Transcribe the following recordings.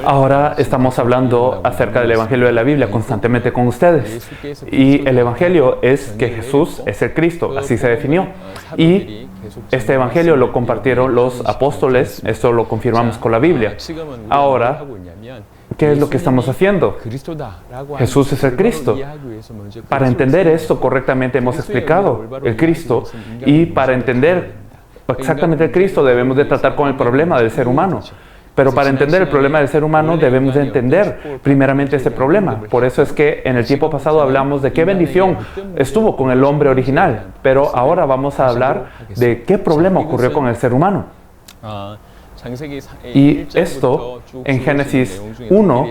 Ahora estamos hablando acerca del Evangelio de la Biblia constantemente con ustedes. Y el Evangelio es que Jesús es el Cristo, así se definió. Y este Evangelio lo compartieron los apóstoles, esto lo confirmamos con la Biblia. Ahora, ¿qué es lo que estamos haciendo? Jesús es el Cristo. Para entender esto correctamente hemos explicado el Cristo, y para entender exactamente el Cristo debemos de tratar con el problema del ser humano. Pero para entender el problema del ser humano debemos de entender primeramente este problema. Por eso es que en el tiempo pasado hablamos de qué bendición estuvo con el hombre original, pero ahora vamos a hablar de qué problema ocurrió con el ser humano. Y esto en Génesis 1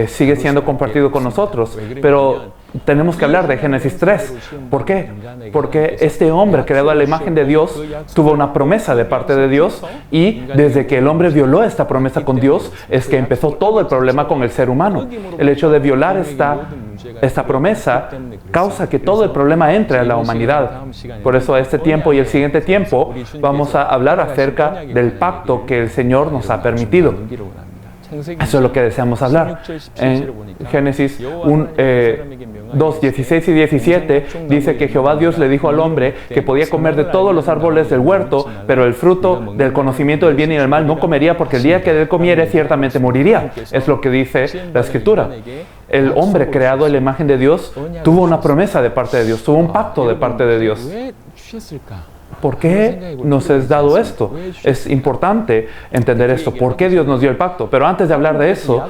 sigue siendo compartido con nosotros, pero tenemos que hablar de Génesis 3. ¿Por qué? Porque este hombre creado a la imagen de Dios tuvo una promesa de parte de Dios, y desde que el hombre violó esta promesa con Dios es que empezó todo el problema con el ser humano. El hecho de violar esta promesa causa que todo el problema entre a la humanidad. Por eso a este tiempo y el siguiente tiempo vamos a hablar acerca del pacto que el Señor nos ha permitido. Eso es lo que deseamos hablar. En Génesis 2, 16 y 17 dice que Jehová Dios le dijo al hombre que podía comer de todos los árboles del huerto, pero el fruto del conocimiento del bien y del mal no comería, porque el día que él comiere ciertamente moriría. Es lo que dice la Escritura. El hombre creado en la imagen de Dios tuvo una promesa de parte de Dios, tuvo un pacto de parte de Dios. ¿Por qué nos es dado esto? Es importante entender esto. ¿Por qué Dios nos dio el pacto? Pero antes de hablar de eso,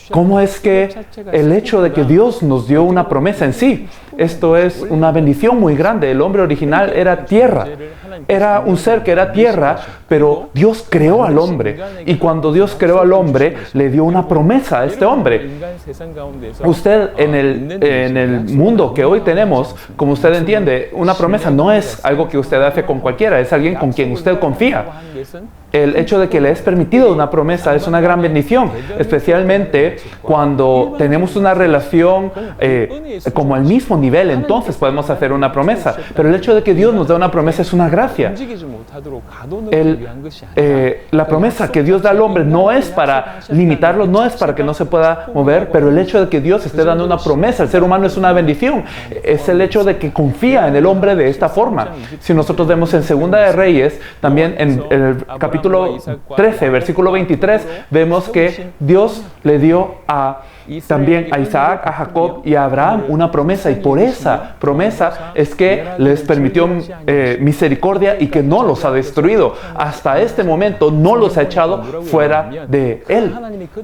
¿cómo es que el hecho de que Dios nos dio una promesa en sí? Esto es una bendición muy grande. El hombre original era tierra. Era un ser que era tierra, pero Dios creó al hombre. Y cuando Dios creó al hombre, le dio una promesa a este hombre. Usted en el mundo que hoy tenemos, como usted entiende, una promesa no es algo que usted hace con cualquiera, es alguien con quien usted confía. El hecho de que le es permitido una promesa es una gran bendición, especialmente cuando tenemos una relación como al mismo nivel, entonces podemos hacer una promesa. Pero el hecho de que Dios nos da una promesa es una gracia. La promesa que Dios da al hombre no es para limitarlo, no es para que no se pueda mover, pero el hecho de que Dios esté dando una promesa al ser humano es una bendición. Es el hecho de que confía en el hombre de esta forma. Si nosotros vemos en Segunda de Reyes, también en el capítulo 13, versículo 23, vemos que Dios le dio también a Isaac, a Jacob y a Abraham una promesa, y por esa promesa es que les permitió misericordia y que no los ha destruido. Hasta este momento no los ha echado fuera de Él.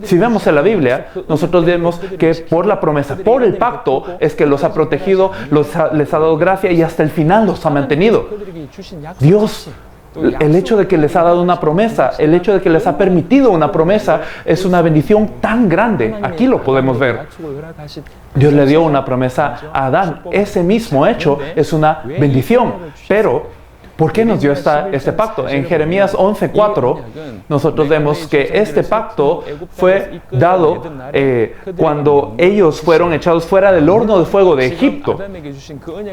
Si vemos en la Biblia, nosotros vemos que por la promesa, por el pacto, es que los ha protegido, les ha dado gracia y hasta el final los ha mantenido. Dios, el hecho de que les ha dado una promesa, el hecho de que les ha permitido una promesa, es una bendición tan grande. Aquí lo podemos ver. Dios le dio una promesa a Adán. Ese mismo hecho es una bendición. Pero ¿por qué nos dio este pacto? En Jeremías 11:4 nosotros vemos que este pacto fue dado cuando ellos fueron echados fuera del horno de fuego de Egipto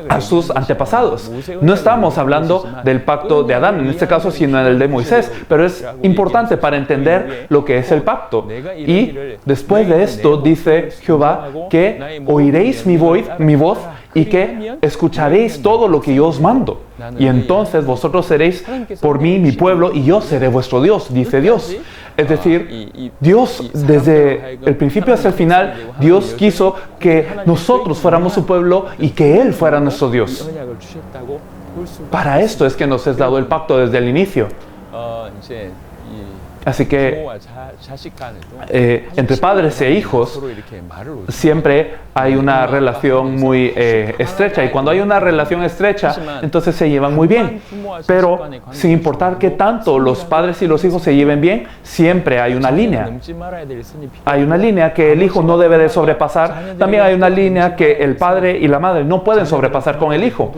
a sus antepasados. No estamos hablando del pacto de Adán, en este caso, sino del de Moisés, pero es importante para entender lo que es el pacto. Y después de esto dice Jehová que oiréis mi voz y que escucharéis todo lo que yo os mando. Y entonces vosotros seréis por mí mi pueblo y yo seré vuestro Dios, dice Dios. Es decir, Dios desde el principio hasta el final, Dios quiso que nosotros fuéramos su pueblo y que Él fuera nuestro Dios. Para esto es que nos es dado el pacto desde el inicio. Así que entre padres e hijos siempre hay una relación muy estrecha, y cuando hay una relación estrecha, entonces se llevan muy bien. Pero sin importar qué tanto los padres y los hijos se lleven bien, siempre hay una línea. Hay una línea que el hijo no debe de sobrepasar. También hay una línea que el padre y la madre no pueden sobrepasar con el hijo.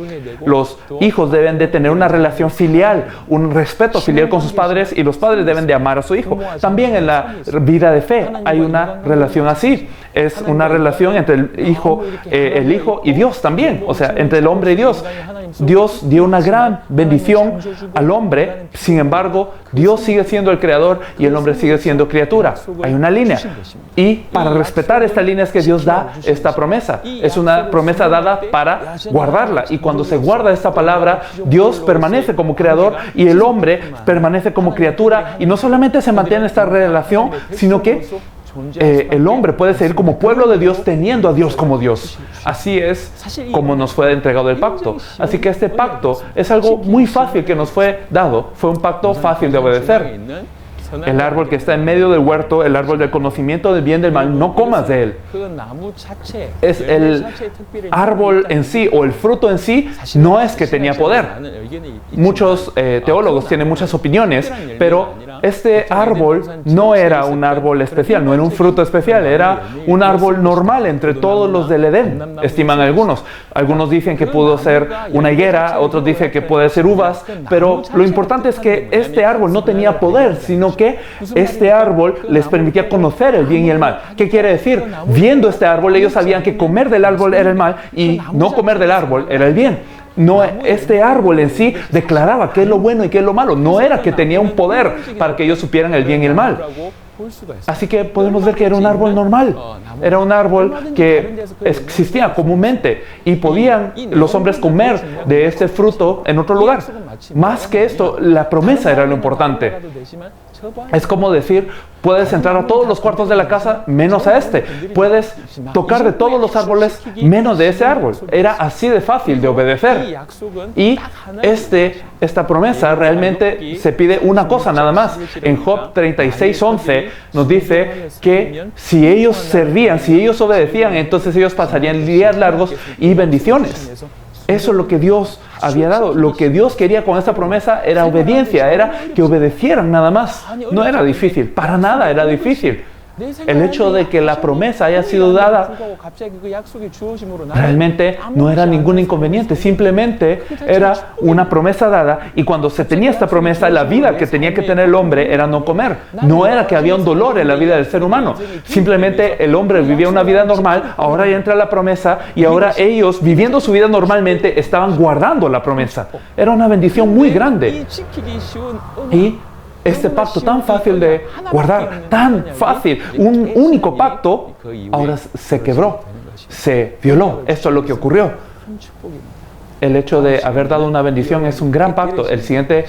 Los hijos deben de tener una relación filial, un respeto filial con sus padres, y los padres deben de amar a su hijo. También en la vida de fe hay una relación así. Es una relación entre el hijo y Dios también. O sea, entre el hombre y Dios. Dios dio una gran bendición al hombre. Sin embargo, Dios sigue siendo el creador y el hombre sigue siendo criatura. Hay una línea. Y para respetar esta línea es que Dios da esta promesa. Es una promesa dada para guardarla. Y cuando se guarda esta palabra, Dios permanece como creador y el hombre permanece como criatura. Y no solamente se mantiene esta relación, sino que el hombre puede seguir como pueblo de Dios teniendo a Dios como Dios. Así es como nos fue entregado el pacto. Así que este pacto es algo muy fácil que nos fue dado. Fue un pacto fácil de obedecer. El árbol que está en medio del huerto, el árbol del conocimiento del bien y del mal, no comas de él. Es el árbol en sí o el fruto en sí, no es que tenía poder. Muchos teólogos tienen muchas opiniones, pero este árbol no era un árbol especial, no era un fruto especial, era un árbol normal entre todos los del Edén, estiman algunos. Algunos dicen que pudo ser una higuera, otros dicen que puede ser uvas, pero lo importante es que este árbol no tenía poder, sino que este árbol les permitía conocer el bien y el mal. ¿Qué quiere decir? Viendo este árbol, ellos sabían que comer del árbol era el mal y no comer del árbol era el bien. No, este árbol en sí declaraba qué es lo bueno y qué es lo malo. No era que tenía un poder para que ellos supieran el bien y el mal. Así que podemos ver que era un árbol normal. Era un árbol que existía comúnmente y podían los hombres comer de este fruto en otro lugar. Más que esto, la promesa era lo importante. Es como decir, puedes entrar a todos los cuartos de la casa menos a este. Puedes tocar de todos los árboles menos de ese árbol. Era así de fácil de obedecer. Y esta promesa realmente se pide una cosa nada más. En Job 36:11 nos dice que si ellos servían, si ellos obedecían, entonces ellos pasarían días largos y bendiciones. Eso es lo que Dios había dado. Lo que Dios quería con esta promesa era obediencia, era que obedecieran nada más. No era difícil, para nada era difícil. El hecho de que la promesa haya sido dada realmente no era ningún inconveniente, simplemente era una promesa dada y cuando se tenía esta promesa, la vida que tenía que tener el hombre era no comer. No era que había un dolor en la vida del ser humano, simplemente el hombre vivía una vida normal, ahora ya entra la promesa y ahora ellos, viviendo su vida normalmente, estaban guardando la promesa. Era una bendición muy grande. Y este pacto tan fácil de guardar, tan fácil, un único pacto, ahora se quebró, se violó. Esto es lo que ocurrió. El hecho de haber dado una bendición es un gran pacto. El siguiente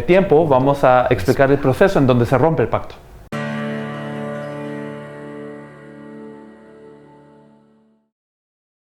tiempo vamos a explicar el proceso en donde se rompe el pacto.